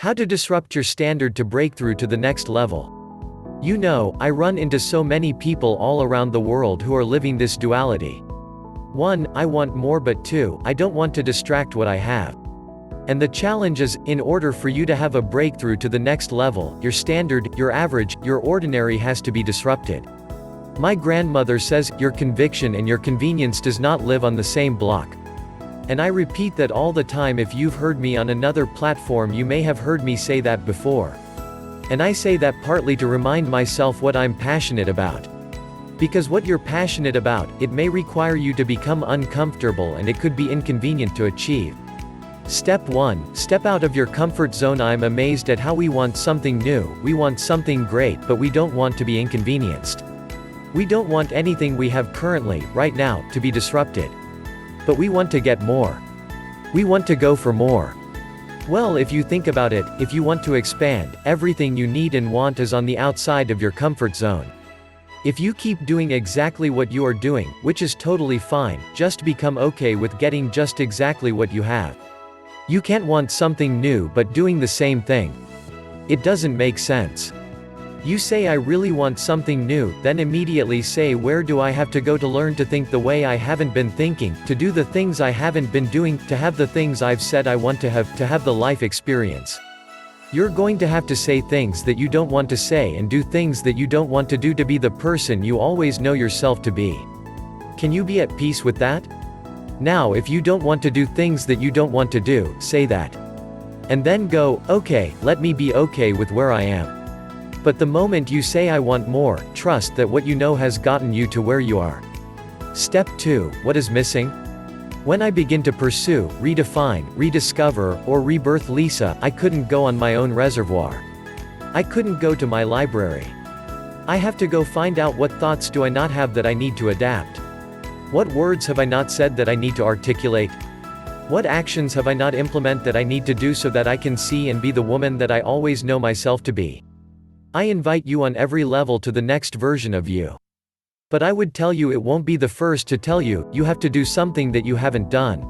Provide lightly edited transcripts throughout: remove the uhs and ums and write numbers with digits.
How to disrupt your standard to break through to the next level. You know, I run into so many people all around the world who are living this duality. 1. I want more, but 2. I don't want to distract what I have. And the challenge is, in order for you to have a breakthrough to the next level, your standard, your average, your ordinary has to be disrupted. My grandmother says, your conviction and your convenience does not live on the same block. And I repeat that all the time. If you've heard me on another platform, you may have heard me say that before. And I say that partly to remind myself what I'm passionate about. Because what you're passionate about, it may require you to become uncomfortable, and it could be inconvenient to achieve. Step 1. Step out of your comfort zone. I'm amazed at how we want something new, we want something great, but we don't want to be inconvenienced. We don't want anything we have currently, right now, to be disrupted. But we want to get more. We want to go for more. Well, if you think about it, if you want to expand, everything you need and want is on the outside of your comfort zone. If you keep doing exactly what you are doing, which is totally fine, just become okay with getting just exactly what you have. You can't want something new but doing the same thing. It doesn't make sense. You say I really want something new, then immediately say where do I have to go to learn to think the way I haven't been thinking, to do the things I haven't been doing, to have the things I've said I want to have the life experience. You're going to have to say things that you don't want to say and do things that you don't want to do to be the person you always know yourself to be. Can you be at peace with that? Now, if you don't want to do things that you don't want to do, say that. And then go, okay, let me be okay with where I am. But the moment you say I want more, trust that what you know has gotten you to where you are. Step 2. What is missing? When I begin to pursue, redefine, rediscover, or rebirth Lisa, I couldn't go on my own reservoir. I couldn't go to my library. I have to go find out what thoughts do I not have that I need to adapt. What words have I not said that I need to articulate? What actions have I not implemented that I need to do so that I can see and be the woman that I always know myself to be? I invite you on every level to the next version of you. But I would tell you it won't be the first to tell you, you have to do something that you haven't done.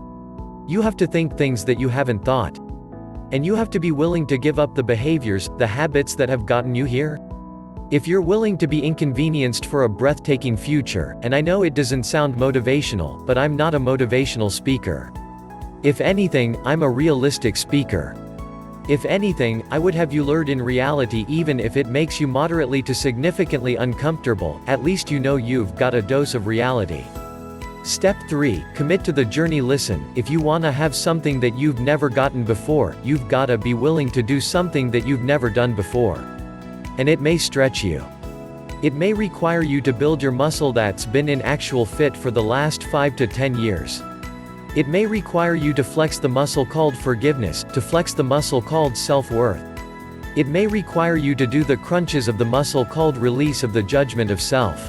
You have to think things that you haven't thought. And you have to be willing to give up the behaviors, the habits that have gotten you here. If you're willing to be inconvenienced for a breathtaking future, and I know it doesn't sound motivational, but I'm not a motivational speaker. If anything, I'm a realistic speaker. If anything, I would have you learn in reality. Even if it makes you moderately to significantly uncomfortable, at least you know you've got a dose of reality. Step 3. Commit to the journey. Listen, if you wanna have something that you've never gotten before, you've gotta be willing to do something that you've never done before. And it may stretch you. It may require you to build your muscle that's been in actual fit for the last 5 to 10 years. It may require you to flex the muscle called forgiveness, to flex the muscle called self-worth. It may require you to do the crunches of the muscle called release of the judgment of self.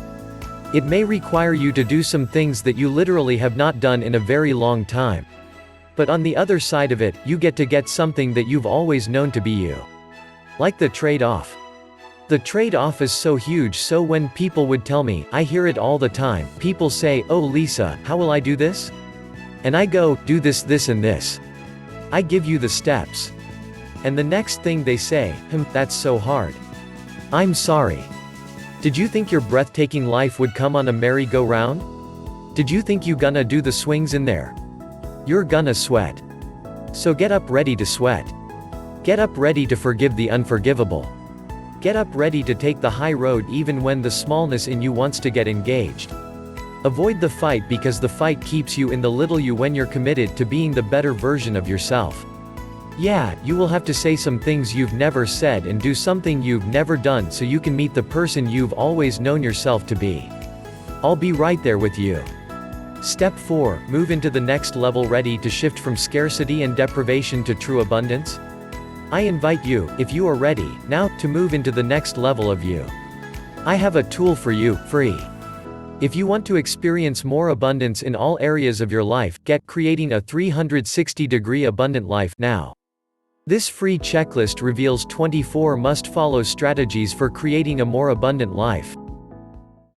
It may require you to do some things that you literally have not done in a very long time. But on the other side of it, you get something that you've always known to be you. Like the trade-off. The trade-off is so huge, so when people would tell me, I hear it all the time, people say, oh Lisa, how will I do this? And I go, do this, this and this. I give you the steps. And the next thing they say, that's so hard. I'm sorry. Did you think your breathtaking life would come on a merry-go-round? Did you think you gonna do the swings in there? You're gonna sweat. So get up ready to sweat. Get up ready to forgive the unforgivable. Get up ready to take the high road even when the smallness in you wants to get engaged. Avoid the fight because the fight keeps you in the little you when you're committed to being the better version of yourself. Yeah, you will have to say some things you've never said and do something you've never done so you can meet the person you've always known yourself to be. I'll be right there with you. Step 4. Move into the next level. Ready to shift from scarcity and deprivation to true abundance? I invite you, if you are ready, now, to move into the next level of you. I have a tool for you, free. If you want to experience more abundance in all areas of your life, get Creating a 360-Degree Abundant Life now. This free checklist reveals 24 must-follow strategies for creating a more abundant life.